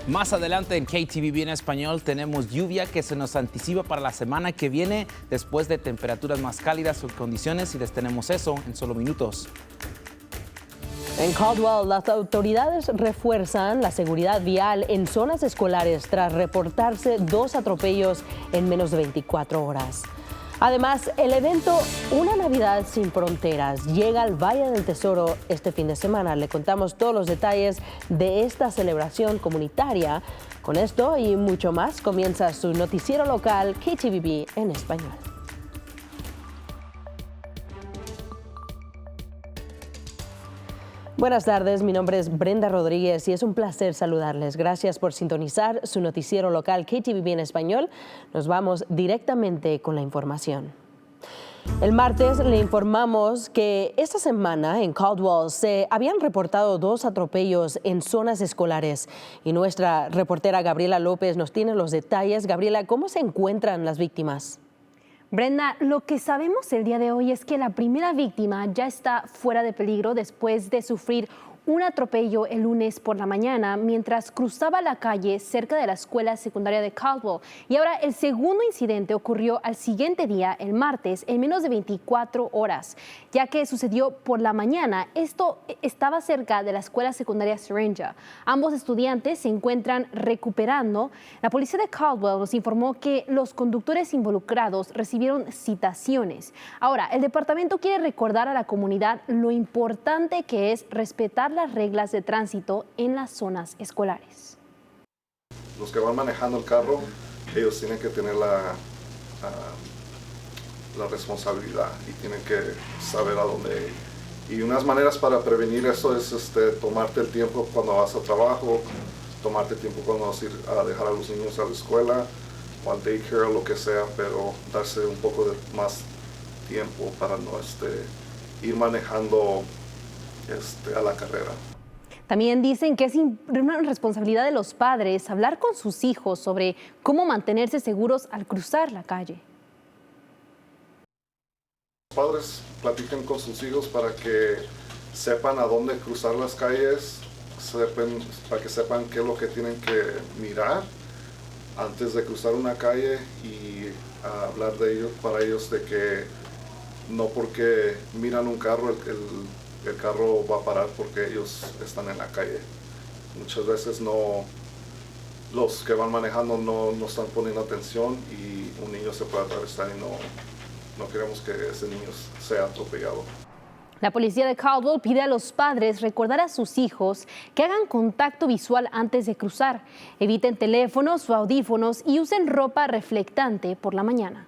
Más adelante en KTVB en español tenemos lluvia que se nos anticipa para la semana que viene después de temperaturas más cálidas o condiciones, y les tenemos eso en solo minutos. En Caldwell, las autoridades refuerzan la seguridad vial en zonas escolares tras reportarse 2 atropellos en menos de 24 horas. Además, el evento Una Navidad sin Fronteras llega al Valle del Tesoro este fin de semana. Le contamos todos los detalles de esta celebración comunitaria. Con esto y mucho más comienza su noticiero local KTVB en español. Buenas tardes, mi nombre es Brenda Rodríguez y es un placer saludarles. Gracias por sintonizar su noticiero local KTVB en español. Nos vamos directamente con la información. El martes le informamos que esta semana en Caldwell se habían reportado 2 atropellos en zonas escolares y nuestra reportera Gabriela López nos tiene los detalles. Gabriela, ¿cómo se encuentran las víctimas? Brenda, lo que sabemos el día de hoy es que la primera víctima ya está fuera de peligro después de sufrir un atropello el lunes por la mañana mientras cruzaba la calle cerca de la escuela secundaria de Caldwell. Y ahora el segundo incidente ocurrió al siguiente día, el martes, en menos de 24 horas, ya que sucedió por la mañana. Esto estaba cerca de la escuela secundaria Syringa. Ambos estudiantes se encuentran recuperando. La policía de Caldwell nos informó que los conductores involucrados recibieron citaciones. Ahora, el departamento quiere recordar a la comunidad lo importante que es respetar las reglas de tránsito en las zonas escolares. Los que van manejando el carro, ellos tienen que tener la responsabilidad y tienen que saber a dónde ir. Y unas maneras para prevenir eso es tomarte el tiempo cuando vas al trabajo, tomarte el tiempo cuando vas a ir a dejar a los niños a la escuela o al daycare o lo que sea, pero darse un poco de más tiempo para no ir manejando a la carrera. También dicen que es una responsabilidad de los padres hablar con sus hijos sobre cómo mantenerse seguros al cruzar la calle. Los padres platiquen con sus hijos para que sepan a dónde cruzar las calles, para que sepan qué es lo que tienen que mirar antes de cruzar una calle, y hablar de ellos para ellos de que no porque miran un carro el carro va a parar porque ellos están en la calle. Muchas veces los que van manejando no están poniendo atención y un niño se puede atravesar y no queremos que ese niño sea atropellado. La policía de Caldwell pide a los padres recordar a sus hijos que hagan contacto visual antes de cruzar, eviten teléfonos o audífonos y usen ropa reflectante por la mañana.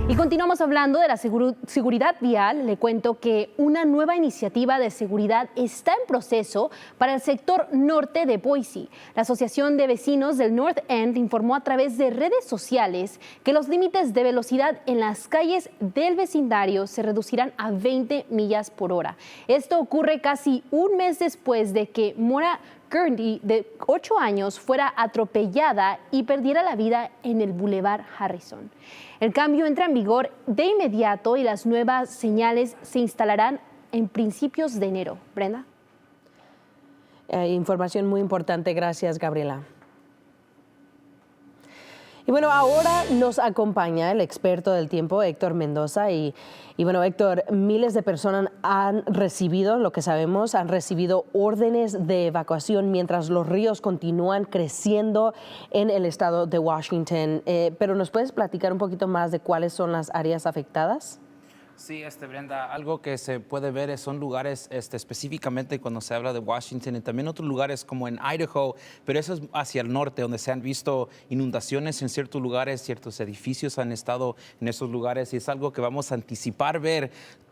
Y continuamos hablando de la seguridad vial. Le cuento que una nueva iniciativa de seguridad está en proceso para el sector norte de Boise. La Asociación de Vecinos del North End informó a través de redes sociales que los límites de velocidad en las calles del vecindario se reducirán a 20 millas por hora. Esto ocurre casi un mes después de que Mora Gurney, de 8 años, fuera atropellada y perdiera la vida en el Boulevard Harrison. El cambio entra en vigor de inmediato y las nuevas señales se instalarán en principios de enero. Brenda. Información muy importante. Gracias, Gabriela. Y bueno, ahora nos acompaña el experto del tiempo, Héctor Mendoza. Y bueno, Héctor, miles de personas han recibido, lo que sabemos, han recibido órdenes de evacuación mientras los ríos continúan creciendo en el estado de Washington. Pero ¿nos puedes platicar un poquito más de cuáles son las áreas afectadas? Sí, Brenda, algo que se puede ver son lugares específicamente cuando se habla de Washington y también otros lugares como en Idaho, pero eso es hacia el norte, donde se han visto inundaciones en ciertos lugares, ciertos edificios han estado en esos lugares, y es algo que vamos a anticipar ver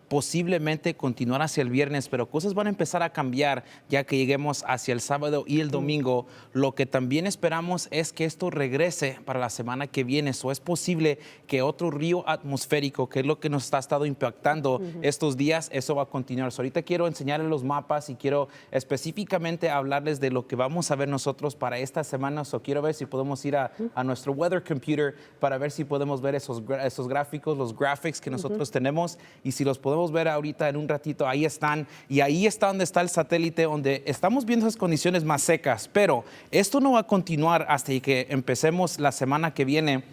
posiblemente continuar hacia el viernes, pero cosas van a empezar a cambiar ya que lleguemos hacia el sábado y el domingo. Lo que también esperamos es que esto regrese para la semana que viene. Eso es posible que otro río atmosférico, que es lo que nos ha estado impactando estos días, eso va a continuar. Ahorita quiero enseñarles los mapas y quiero específicamente hablarles de lo que vamos a ver nosotros para esta semana. Quiero ver si podemos ir a nuestro weather computer para ver si podemos ver esos gráficos, los graphics que nosotros tenemos, y si los podemos podemos ver ahorita en un ratito, ahí están, y ahí está donde está el satélite, donde estamos viendo esas condiciones más secas, pero esto no va a continuar hasta que empecemos la semana que viene.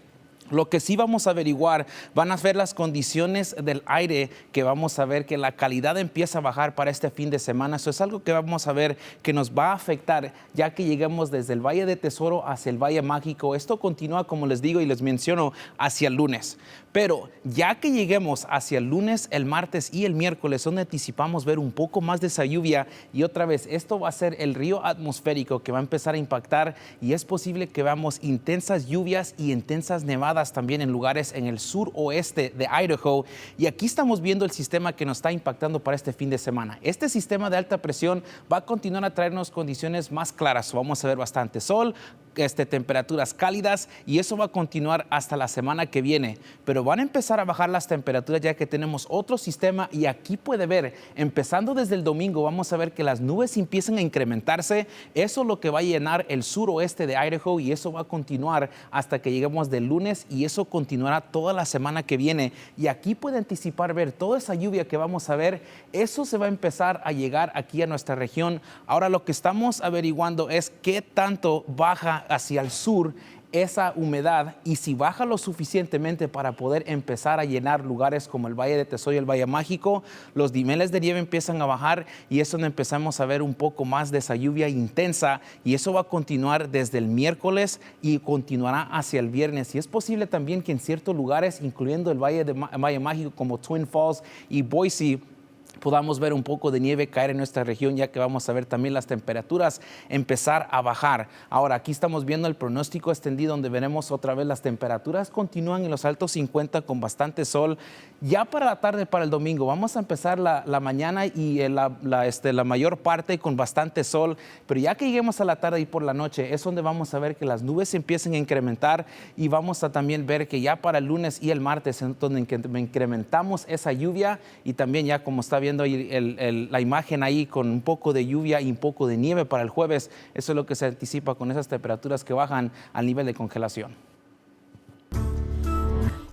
Lo que sí vamos a averiguar van a ser las condiciones del aire, que vamos a ver que la calidad empieza a bajar para este fin de semana. Eso es algo que vamos a ver que nos va a afectar ya que lleguemos desde el Valle de Tesoro hacia el Valle Mágico. Esto continúa, como les digo y les menciono, hacia el lunes. Pero ya que lleguemos hacia el lunes, el martes y el miércoles, donde anticipamos ver un poco más de esa lluvia, y otra vez esto va a ser el río atmosférico que va a empezar a impactar, y es posible que veamos intensas lluvias y intensas nevadas también en lugares en el suroeste de Idaho. Y aquí estamos viendo el sistema que nos está impactando para este fin de semana. Este sistema de alta presión va a continuar a traernos condiciones más claras. Vamos a ver bastante sol, temperaturas cálidas, y eso va a continuar hasta la semana que viene. Pero van a empezar a bajar las temperaturas ya que tenemos otro sistema, y aquí puede ver, empezando desde el domingo, vamos a ver que las nubes empiezan a incrementarse. Eso es lo que va a llenar el suroeste de Idaho, y eso va a continuar hasta que lleguemos del lunes, y eso continuará toda la semana que viene. Y aquí puede anticipar ver toda esa lluvia que vamos a ver. Eso se va a empezar a llegar aquí a nuestra región. Ahora lo que estamos averiguando es qué tanto baja hacia el sur esa humedad, y si baja lo suficientemente para poder empezar a llenar lugares como el Valle de Tesoro y el Valle Mágico, los niveles de nieve empiezan a bajar, y es donde empezamos a ver un poco más de esa lluvia intensa, y eso va a continuar desde el miércoles y continuará hacia el viernes. Y es posible también que en ciertos lugares, incluyendo el Valle Mágico como Twin Falls y Boise, podamos ver un poco de nieve caer en nuestra región, ya que vamos a ver también las temperaturas empezar a bajar. Ahora, aquí estamos viendo el pronóstico extendido, donde veremos otra vez las temperaturas continúan en los altos 50 con bastante sol. Ya para la tarde, para el domingo, vamos a empezar la mañana y la mayor parte con bastante sol, pero ya que lleguemos a la tarde y por la noche, es donde vamos a ver que las nubes empiecen a incrementar, y vamos a también ver que ya para el lunes y el martes, en donde incrementamos esa lluvia, y también ya como está viendo ahí la imagen ahí con un poco de lluvia y un poco de nieve para el jueves. Eso es lo que se anticipa con esas temperaturas que bajan al nivel de congelación.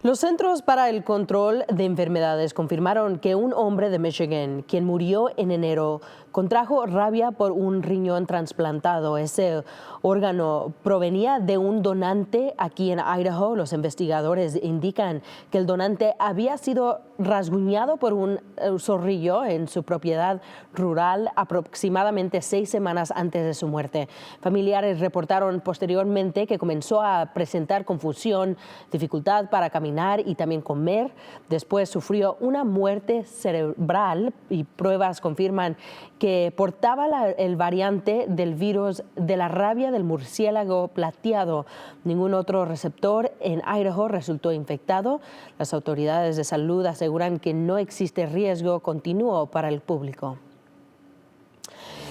Los Centros para el Control de Enfermedades confirmaron que un hombre de Michigan, quien murió en enero, contrajo rabia por un riñón trasplantado. Ese órgano provenía de un donante aquí en Idaho. Los investigadores indican que el donante había sido rasguñado por un zorrillo en su propiedad rural aproximadamente 6 semanas antes de su muerte. Familiares reportaron posteriormente que comenzó a presentar confusión, dificultad para caminar y también comer. Después sufrió una muerte cerebral, y pruebas confirman que portaba el variante del virus de la rabia del murciélago plateado. Ningún otro receptor en Idaho resultó infectado. Las autoridades de salud aseguran que no existe riesgo continuo para el público.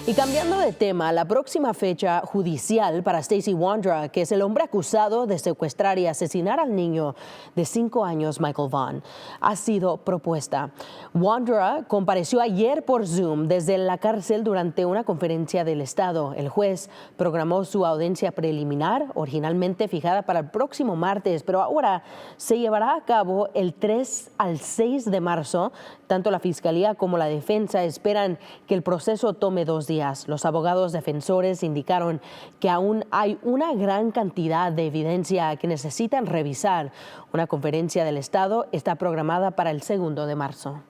Y cambiando de tema, la próxima fecha judicial para Stacy Wondra, que es el hombre acusado de secuestrar y asesinar al niño de 5 años, Michael Vaughn, ha sido propuesta. Wondra compareció ayer por Zoom desde la cárcel durante una conferencia del Estado. El juez programó su audiencia preliminar, originalmente fijada para el próximo martes, pero ahora se llevará a cabo el 3 al 6 de marzo. Tanto la Fiscalía como la defensa esperan que el proceso tome 2 días. Los abogados defensores indicaron que aún hay una gran cantidad de evidencia que necesitan revisar. Una conferencia del Estado está programada para el 2 de marzo.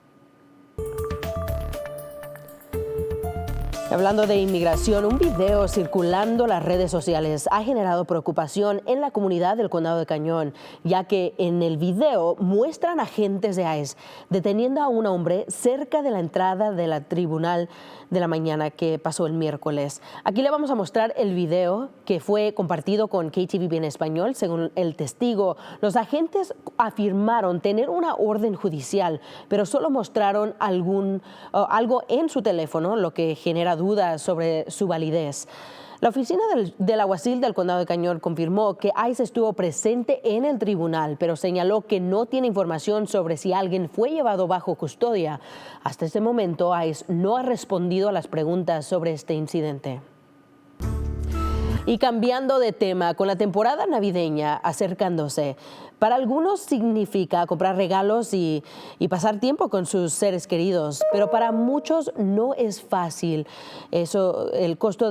Hablando de inmigración, un video circulando en las redes sociales ha generado preocupación en la comunidad del Condado de Cañón, ya que en el video muestran agentes de ICE deteniendo a un hombre cerca de la entrada del tribunal de la mañana que pasó el miércoles. Aquí le vamos a mostrar el video que fue compartido con KTVB en español. Según el testigo, los agentes afirmaron tener una orden judicial, pero solo mostraron algo en su teléfono, lo que genera dudas sobre su validez. La oficina del alguacil del Condado de Cañón confirmó que ICE estuvo presente en el tribunal, pero señaló que no tiene información sobre si alguien fue llevado bajo custodia. Hasta este momento, ICE no ha respondido a las preguntas sobre este incidente. Y cambiando de tema, con la temporada navideña acercándose, para algunos significa comprar regalos y pasar tiempo con sus seres queridos, pero para muchos no es fácil. Eso, el costo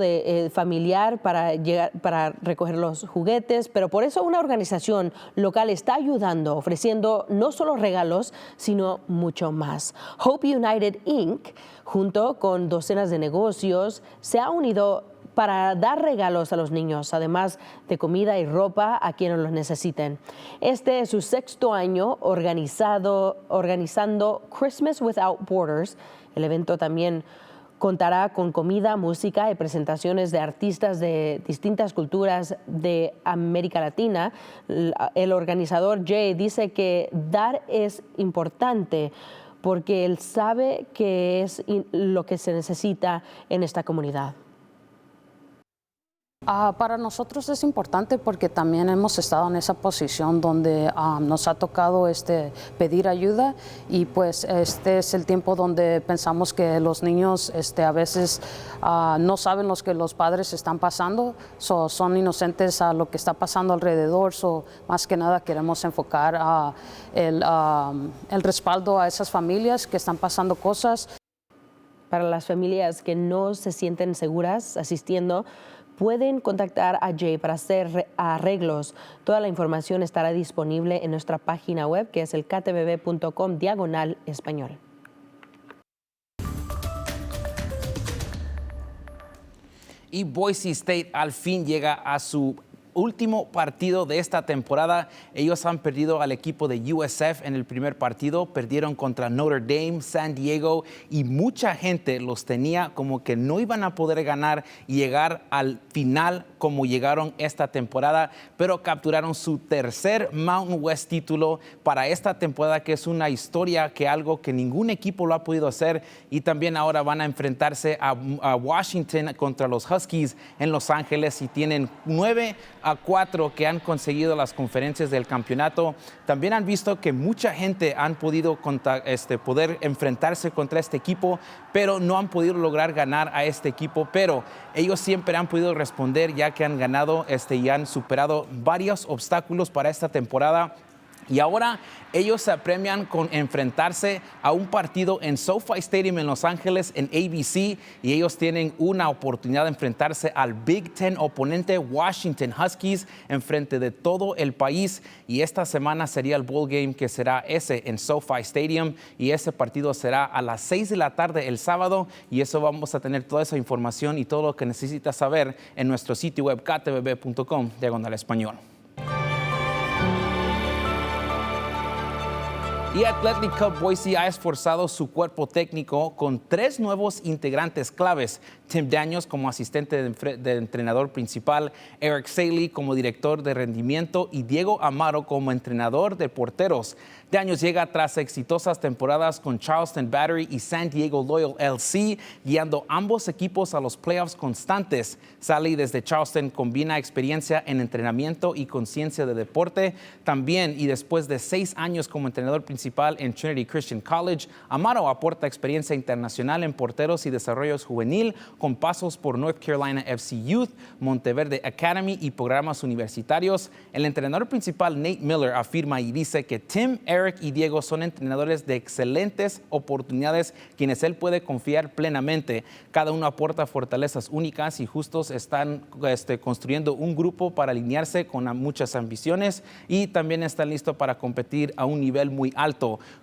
familiar para recoger los juguetes, pero por eso una organización local está ayudando, ofreciendo no solo regalos, sino mucho más. Hope United Inc., junto con docenas de negocios, se ha unido para dar regalos a los niños, además de comida y ropa a quienes los necesiten. Este es su 6º año organizando Christmas Without Borders. El evento también contará con comida, música y presentaciones de artistas de distintas culturas de América Latina. El organizador Jay dice que dar es importante porque él sabe que es lo que se necesita en esta comunidad. Para nosotros es importante porque también hemos estado en esa posición donde nos ha tocado pedir ayuda y pues este es el tiempo donde pensamos que los niños a veces no saben lo que los padres están pasando, son inocentes a lo que está pasando alrededor, más que nada queremos enfocar el respaldo a esas familias que están pasando cosas. Para las familias que no se sienten seguras asistiendo, pueden contactar a Jay para hacer arreglos. Toda la información estará disponible en nuestra página web, que es el ktbb.com/español. Y Boise State al fin llega a su último partido de esta temporada. Ellos han perdido al equipo de USF en el primer partido, perdieron contra Notre Dame, San Diego, y mucha gente los tenía como que no iban a poder ganar y llegar al final como llegaron esta temporada, pero capturaron su tercer Mountain West título para esta temporada, que es una historia, que algo que ningún equipo lo ha podido hacer, y también ahora van a enfrentarse a Washington contra los Huskies en Los Ángeles y tienen 9-4 que han conseguido las conferencias del campeonato. También han visto que mucha gente han podido poder enfrentarse contra este equipo, pero no han podido lograr ganar a este equipo, pero ellos siempre han podido responder ya que han ganado y han superado varios obstáculos para esta temporada. Y ahora ellos se apremian con enfrentarse a un partido en SoFi Stadium en Los Ángeles, en ABC, y ellos tienen una oportunidad de enfrentarse al Big Ten oponente Washington Huskies en frente de todo el país. Y esta semana sería el Bowl Game, que será ese en SoFi Stadium, y ese partido será a las 6 de la tarde el sábado, y eso vamos a tener toda esa información y todo lo que necesitas saber en nuestro sitio web ktbb.com/español. Y Athletic Club Boise ha esforzado su cuerpo técnico con 3 nuevos integrantes claves: Tim Daniels como asistente de entrenador principal, Eric Saley como director de rendimiento y Diego Amaro como entrenador de porteros. Daniels llega tras exitosas temporadas con Charleston Battery y San Diego Loyal LC, guiando ambos equipos a los playoffs constantes. Saley desde Charleston combina experiencia en entrenamiento y conciencia de deporte. También, y después de 6 años como entrenador principal en Trinity Christian College, Amaro aporta experiencia internacional en porteros y desarrollo juvenil, con pasos por North Carolina FC Youth, Monteverde Academy y programas universitarios. El entrenador principal, Nate Miller, afirma y dice que Tim, Eric y Diego son entrenadores de excelentes oportunidades, quienes él puede confiar plenamente. Cada uno aporta fortalezas únicas y justos están construyendo un grupo para alinearse con muchas ambiciones, y también están listos para competir a un nivel muy alto.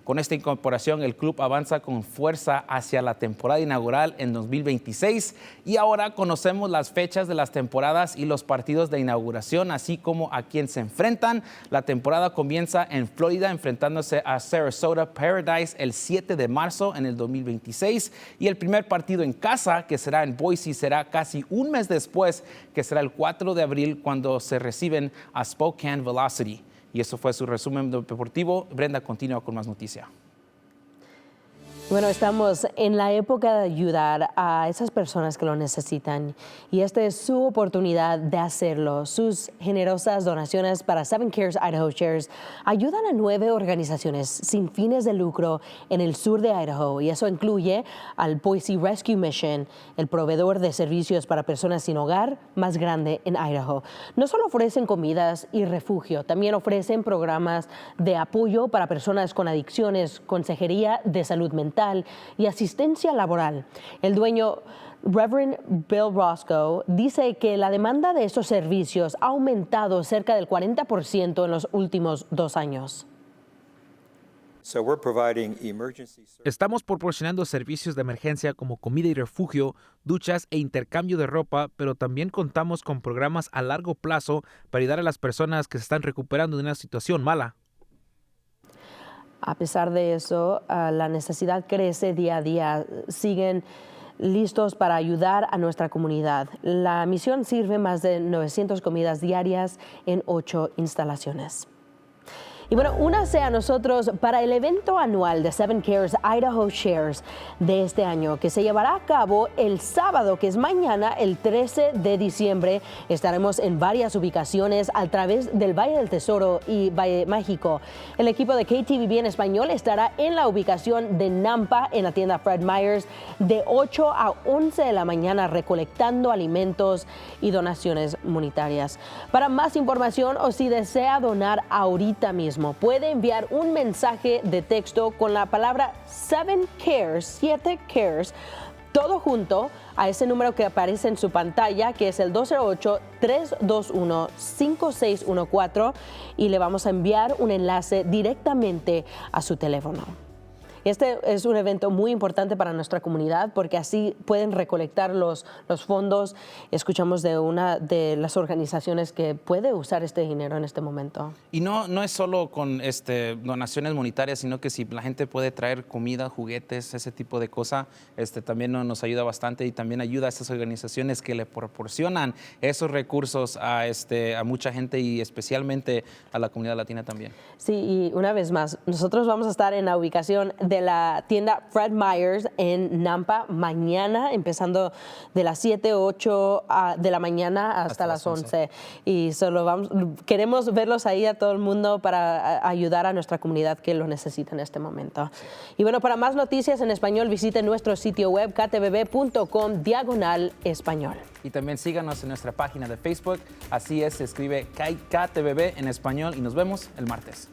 Con esta incorporación, el club avanza con fuerza hacia la temporada inaugural en 2026, y ahora conocemos las fechas de las temporadas y los partidos de inauguración, así como a quién se enfrentan. La temporada comienza en Florida, enfrentándose a Sarasota Paradise el 7 de marzo en el 2026, y el primer partido en casa, que será en Boise, será casi un mes después, que será el 4 de abril, cuando se reciben a Spokane Velocity. Y eso fue su resumen deportivo. Brenda continúa con más noticia. Bueno, estamos en la época de ayudar a esas personas que lo necesitan y esta es su oportunidad de hacerlo. Sus generosas donaciones para 7 Cares Idaho Shares ayudan a 9 organizaciones sin fines de lucro en el sur de Idaho y eso incluye al Boise Rescue Mission, el proveedor de servicios para personas sin hogar más grande en Idaho. No solo ofrecen comidas y refugio, también ofrecen programas de apoyo para personas con adicciones, consejería de salud mental y asistencia laboral. El dueño, Reverend Bill Roscoe, dice que la demanda de estos servicios ha aumentado cerca del 40% en los últimos 2 años. Estamos proporcionando servicios de emergencia como comida y refugio, duchas e intercambio de ropa, pero también contamos con programas a largo plazo para ayudar a las personas que se están recuperando de una situación mala. A pesar de eso, la necesidad crece día a día. Siguen listos para ayudar a nuestra comunidad. La misión sirve más de 900 comidas diarias en 8 instalaciones. Y bueno, únase a nosotros para el evento anual de 7 Cares Idaho Shares de este año, que se llevará a cabo el sábado, que es mañana, el 13 de diciembre. Estaremos en varias ubicaciones a través del Valle del Tesoro y Valle Mágico. El equipo de KTVB en español estará en la ubicación de Nampa, en la tienda Fred Meyers, de 8 a 11 de la mañana, recolectando alimentos y donaciones monetarias. Para más información o si desea donar ahorita mismo, puede enviar un mensaje de texto con la palabra 7 Cares, todo junto a ese número que aparece en su pantalla, que es el 208-321-5614, y le vamos a enviar un enlace directamente a su teléfono. Este es un evento muy importante para nuestra comunidad porque así pueden recolectar los fondos. Escuchamos de una de las organizaciones que puede usar este dinero en este momento. Y no es solo con donaciones monetarias, sino que si la gente puede traer comida, juguetes, ese tipo de cosas, también nos ayuda bastante y también ayuda a estas organizaciones que le proporcionan esos recursos a mucha gente y especialmente a la comunidad latina también. Sí, y una vez más, nosotros vamos a estar en la ubicación de la tienda Fred Meyers en Nampa mañana, empezando de las 7, 8 de la mañana hasta las 11. Y queremos verlos ahí a todo el mundo para ayudar a nuestra comunidad que lo necesita en este momento. Y bueno, para más noticias en español, visite nuestro sitio web ktvb.com/español. Y también síganos en nuestra página de Facebook, así es, se escribe KTVB en español y nos vemos el martes.